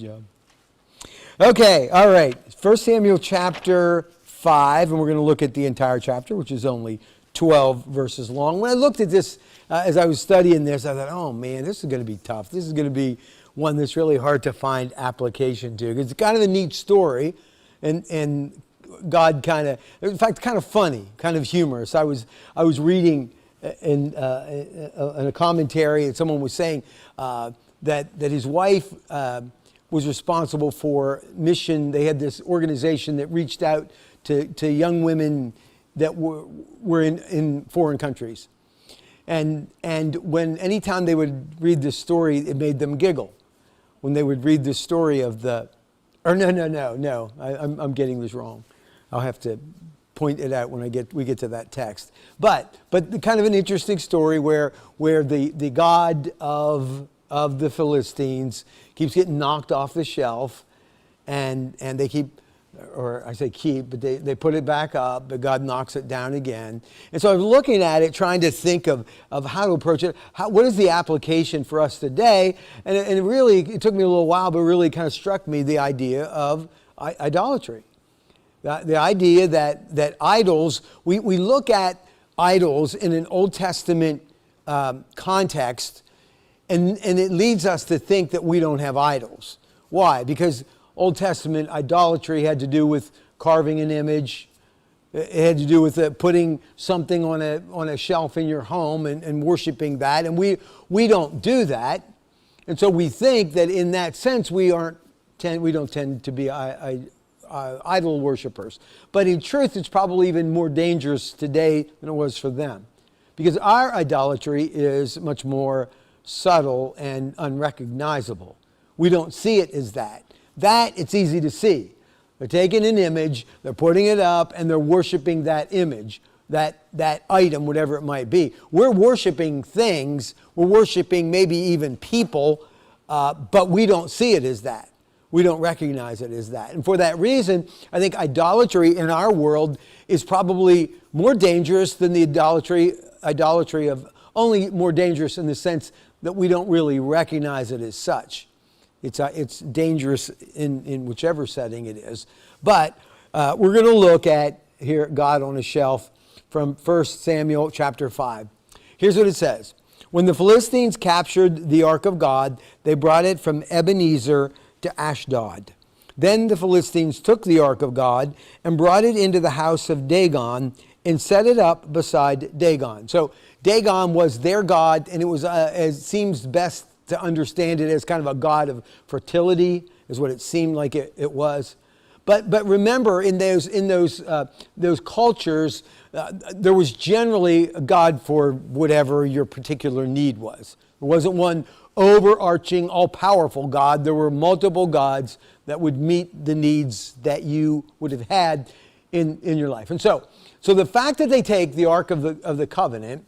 Job. Okay, all right. 1 Samuel chapter 5, and we're going to look at the entire chapter, which is only 12 verses long. When I looked at this, as I was studying this, I thought, oh man, this is going to be tough. This is going to be one that's really hard to find application to. It's kind of a neat story, and God kind of, in fact, kind of funny, kind of humorous. I was reading in a commentary, and someone was saying that his wife was responsible for mission. They had this organization that reached out to young women that were in foreign countries. And when anytime they would read this story, it made them giggle. When they would read the story of I'm getting this wrong. I'll have to point it out when we get to that text. But kind of an interesting story where the God of the Philistines keeps getting knocked off the shelf, and they keep, or I say keep, but they put it back up, but God knocks it down again. And so I was looking at it, trying to think of how to approach it. What is the application for us today? And it took me a little while, but really kind of struck me the idea of idolatry. The idea that idols, we look at idols in an Old Testament context, and it leads us to think that we don't have idols. Why? Because Old Testament idolatry had to do with carving an image. It had to do with putting something on a shelf in your home and worshiping that. And we don't do that. And so we think that in that sense we don't tend to be idol worshipers. But in truth, it's probably even more dangerous today than it was for them. Because our idolatry is much more subtle and unrecognizable. We don't see it as that. That, it's easy to see. They're taking an image, they're putting it up, and they're worshiping that image, that item, whatever it might be. We're worshiping things, we're worshiping maybe even people, but we don't see it as that. We don't recognize it as that. And for that reason, I think idolatry in our world is probably more dangerous than the idolatry of, only more dangerous in the sense that we don't really recognize it as such. It's dangerous in whichever setting it is. But we're going to look at here God on a shelf from 1 Samuel chapter 5. Here's what it says. When the Philistines captured the Ark of God, they brought it from Ebenezer to Ashdod. Then the Philistines took the Ark of God and brought it into the house of Dagon and set it up beside Dagon. So Dagon was their god, and it was, as it seems best to understand it, as kind of a god of fertility, is what it seemed like it was. But remember, in those cultures, there was generally a god for whatever your particular need was. There wasn't one overarching, all-powerful God. There were multiple gods that would meet the needs that you would have had in your life. And so the fact that they take the Ark of the Covenant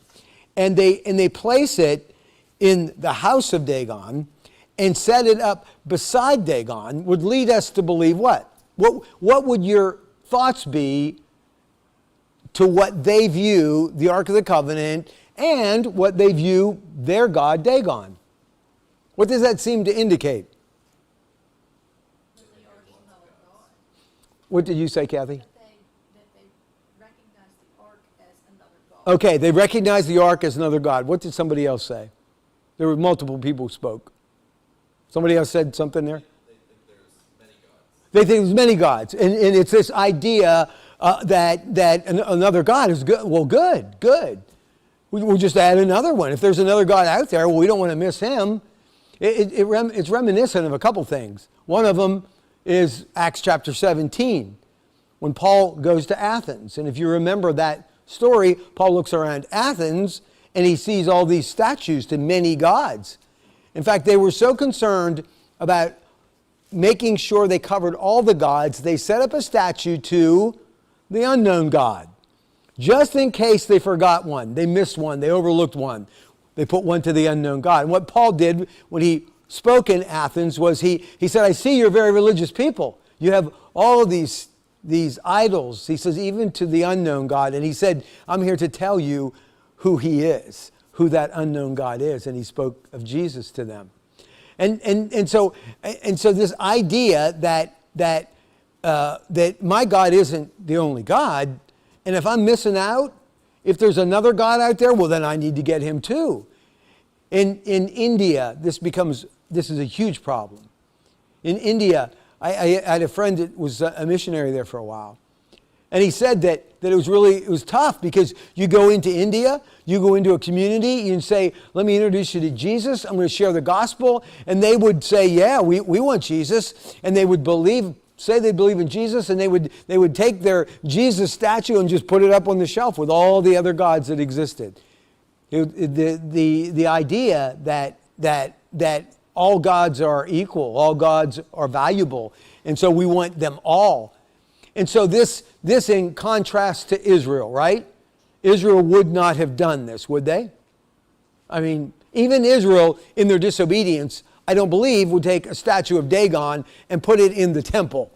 and they place it in the house of Dagon and set it up beside Dagon would lead us to believe what? What would your thoughts be to what they view the Ark of the Covenant and what they view their god Dagon? What does that seem to indicate? What did you say, Kathy? That they recognize the Ark as another god. Okay, they recognize the Ark as another god. What did somebody else say? There were multiple people who spoke. Somebody else said something there? They think there's many gods. They think there's many gods. And it's this idea that another god is good. Well, good. We'll just add another one. If there's another god out there, well, we don't want to miss him. It's reminiscent of a couple things. One of them is Acts chapter 17, when Paul goes to Athens. And if you remember that story, Paul looks around Athens and he sees all these statues to many gods. In fact, they were so concerned about making sure they covered all the gods, they set up a statue to the unknown God. Just in case they forgot one, they missed one, they overlooked one. They put one to the unknown God. And what Paul did when he spoke in Athens was he said, I see you're very religious people. You have all of these idols. He says, even to the unknown God. And he said, I'm here to tell you who he is, who that unknown God is. And he spoke of Jesus to them. And so this idea that my God isn't the only God, and if I'm missing out, if there's another God out there, well, then I need to get him too. In India, this is a huge problem. In India, I had a friend that was a missionary there for a while. And he said that it was tough because you go into India, you go into a community, you say, let me introduce you to Jesus, I'm going to share the gospel. And they would say, yeah, we want Jesus. And they would say they believe in Jesus, and they would take their Jesus statue and just put it up on the shelf with all the other gods that existed. The idea that all gods are equal, all gods are valuable, and so we want them all. And so this in contrast to Israel, right? Israel would not have done this, would they? I mean, even Israel, in their disobedience, I don't believe would take a statue of Dagon and put it in the temple.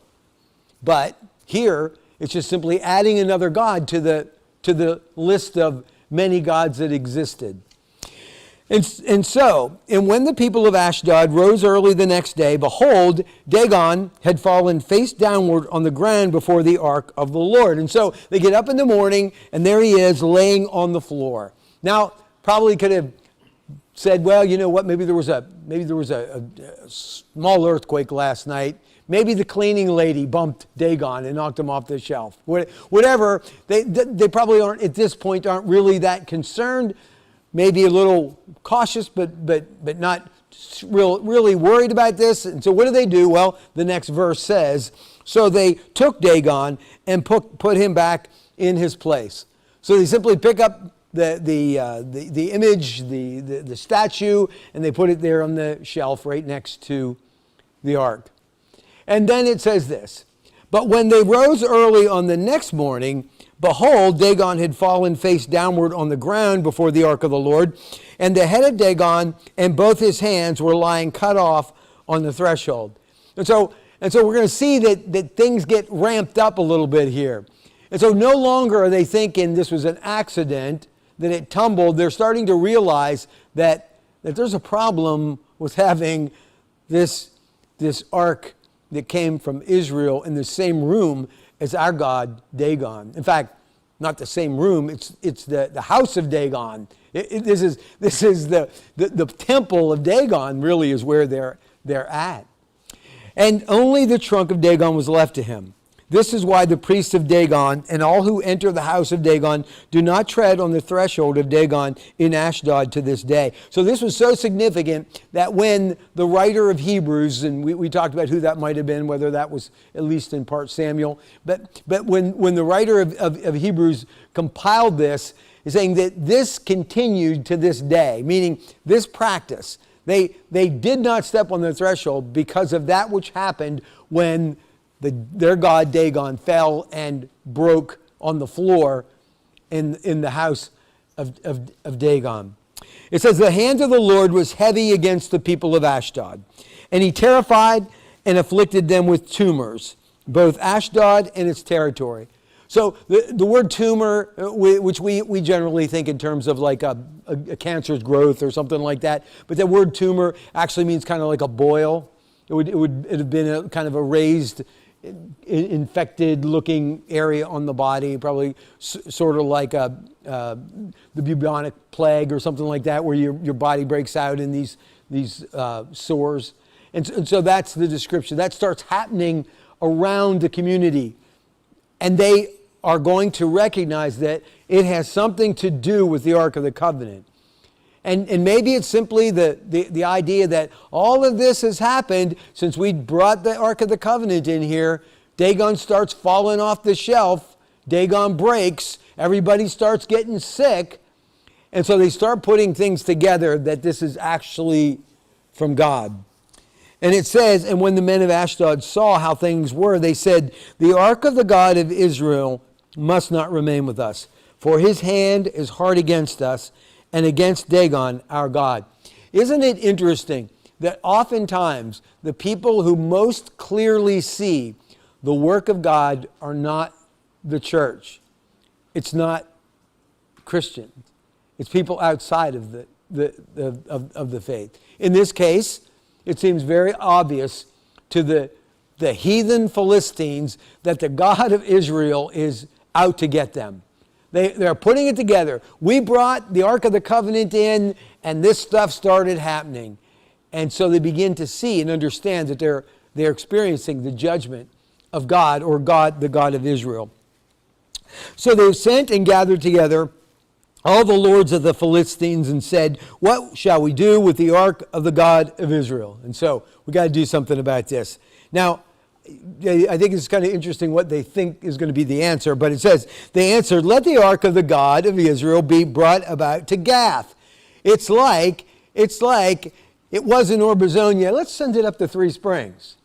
But here, it's just simply adding another god to the list of many gods that existed. And when the people of Ashdod rose early the next day, behold, Dagon had fallen face downward on the ground before the ark of the Lord. And so they get up in the morning, and there he is laying on the floor. Now, probably could have said, well, you know what, maybe there was a small earthquake last night. Maybe the cleaning lady bumped Dagon and knocked him off the shelf. Whatever, they probably aren't really that concerned. Maybe a little cautious, but not really worried about this. And so what do? Well, the next verse says, so they took Dagon and put him back in his place. So they simply pick up the image, the statue, and they put it there on the shelf right next to the ark. And then it says this, but when they rose early on the next morning, behold, Dagon had fallen face downward on the ground before the ark of the Lord, and the head of Dagon and both his hands were lying cut off on the threshold. And so we're going to see that things get ramped up a little bit here. And so no longer are they thinking this was an accident, that it tumbled. They're starting to realize that there's a problem with having this ark that came from Israel in the same room as our god Dagon. In fact, not the same room, it's the house of Dagon. This is the temple of Dagon, really, is where they're at. And only the trunk of Dagon was left to him. This is why the priests of Dagon and all who enter the house of Dagon do not tread on the threshold of Dagon in Ashdod to this day. So this was so significant that when the writer of Hebrews, and we talked about who that might have been, whether that was at least in part Samuel, but when the writer of Hebrews compiled this, is saying that this continued to this day, meaning this practice. They did not step on the threshold because of that which happened when their god Dagon fell and broke on the floor in the house of Dagon. It says, the hand of the Lord was heavy against the people of Ashdod, and he terrified and afflicted them with tumors, both Ashdod and its territory. So the word tumor, which we generally think in terms of like a cancer's growth or something like that, but the word tumor actually means kind of like a boil. It would have been a kind of a raised, infected looking area on the body, probably sort of like the bubonic plague or something like that, where your body breaks out in these sores. And so that's the description. That starts happening around the community. And they are going to recognize that it has something to do with the Ark of the Covenant. And maybe it's simply the idea that all of this has happened since we brought the Ark of the Covenant in here. Dagon starts falling off the shelf. Dagon breaks. Everybody starts getting sick. And so they start putting things together that this is actually from God. And it says, and when the men of Ashdod saw how things were, they said, the ark of the God of Israel must not remain with us, for his hand is hard against us and against Dagon, our God. Isn't it interesting that oftentimes the people who most clearly see the work of God are not the church? It's not Christians. It's people outside of the faith. In this case, it seems very obvious to the heathen Philistines that the God of Israel is out to get them. They're putting it together. We brought the Ark of the Covenant in, and this stuff started happening. And so they begin to see and understand that they're experiencing the judgment of God, or God, the God of Israel. So they sent and gathered together all the lords of the Philistines and said, "What shall we do with the Ark of the God of Israel?" And so we got to do something about this. Now, I think it's kind of interesting what they think is going to be the answer, but it says, they answered, "Let the Ark of the God of Israel be brought about to Gath." It's like it was in Orbazonia. Let's send it up to Three Springs.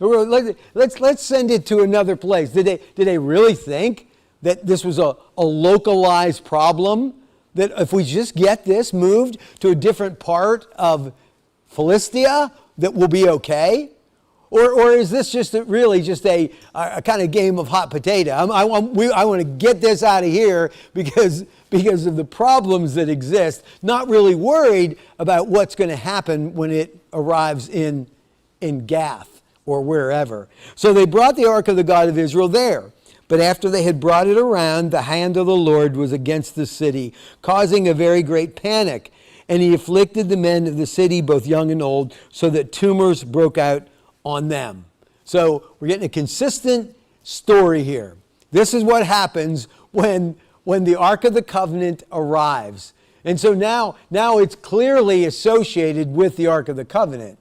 Let's send it to another place. Did they really think that this was a localized problem? That if we just get this moved to a different part of Philistia, that we'll be okay? Or is this really just a kind of game of hot potato? I want to get this out of here because of the problems that exist, not really worried about what's going to happen when it arrives in Gath or wherever. So they brought the Ark of the God of Israel there. But after they had brought it around, the hand of the Lord was against the city, causing a very great panic. And he afflicted the men of the city, both young and old, so that tumors broke out on them. So we're getting a consistent story here. This is what happens when the Ark of the Covenant arrives. And so now it's clearly associated with the Ark of the Covenant.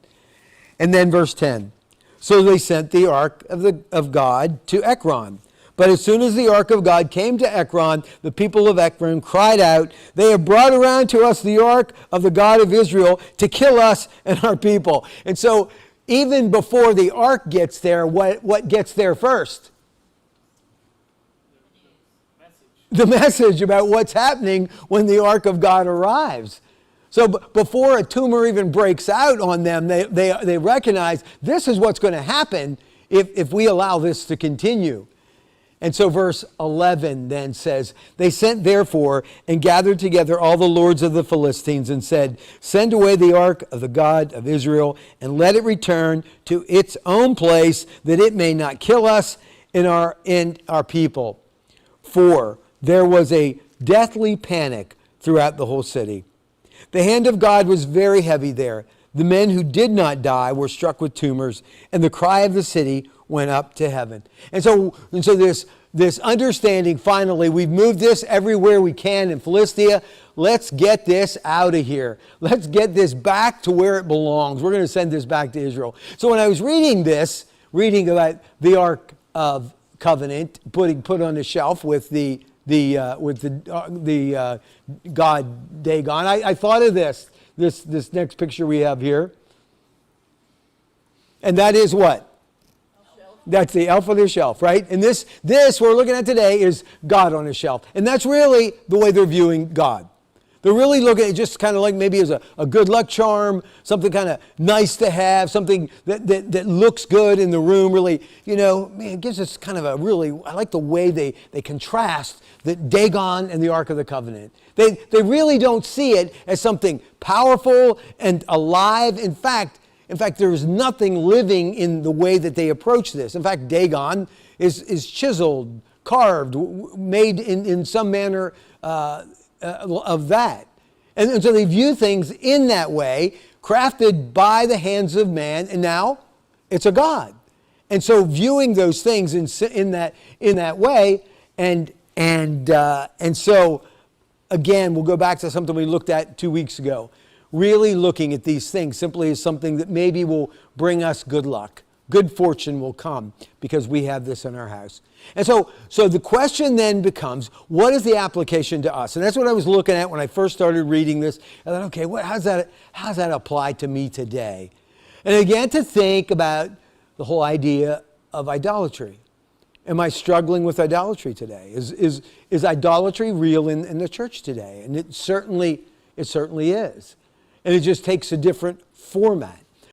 And then verse 10. So they sent the Ark of God to Ekron. But as soon as the Ark of God came to Ekron, the people of Ekron cried out, "They have brought around to us the Ark of the God of Israel to kill us and our people." And so even before the Ark gets there, what gets there first? The message about what's happening when the Ark of God arrives. So before a tumor even breaks out on them, they recognize this is what's going to happen if we allow this to continue. And so verse 11 then says, "They sent therefore and gathered together all the lords of the Philistines and said, 'Send away the Ark of the God of Israel and let it return to its own place, that it may not kill us and our people.' For there was a deathly panic throughout the whole city. The hand of God was very heavy there. The men who did not die were struck with tumors, and the cry of the city went up to heaven." And so this understanding, finally, we've moved this everywhere we can in Philistia. Let's get this out of here. Let's get this back to where it belongs. We're going to send this back to Israel. So when I was reading about the Ark of Covenant, put on the shelf with the god Dagon, I thought of this next picture we have here. And that is what? That's the elf on the shelf, right? And this we're looking at today is God on a shelf. And that's really the way they're viewing God. They're really looking at it just kind of like maybe as a good luck charm, something kind of nice to have, something that looks good in the room. Really, it gives us kind of I like the way they contrast the Dagon and the Ark of the Covenant. They really don't see it as something powerful and alive. In fact, there is nothing living in the way that they approach this. In fact, Dagon is chiseled, carved, made in some manner of that. And so they view things in that way, crafted by the hands of man, and now it's a god. And so viewing those things in that way, and so again, we'll go back to something we looked at 2 weeks ago. Really looking at these things simply as something that maybe will bring us good luck. Good fortune will come because we have this in our house. And so the question then becomes, what is the application to us? And that's what I was looking at when I first started reading this. I thought, okay, how's that apply to me today? And I began to think about the whole idea of idolatry. Am I struggling with idolatry today? Is idolatry real in the church today? And it certainly is. And it just takes a different format.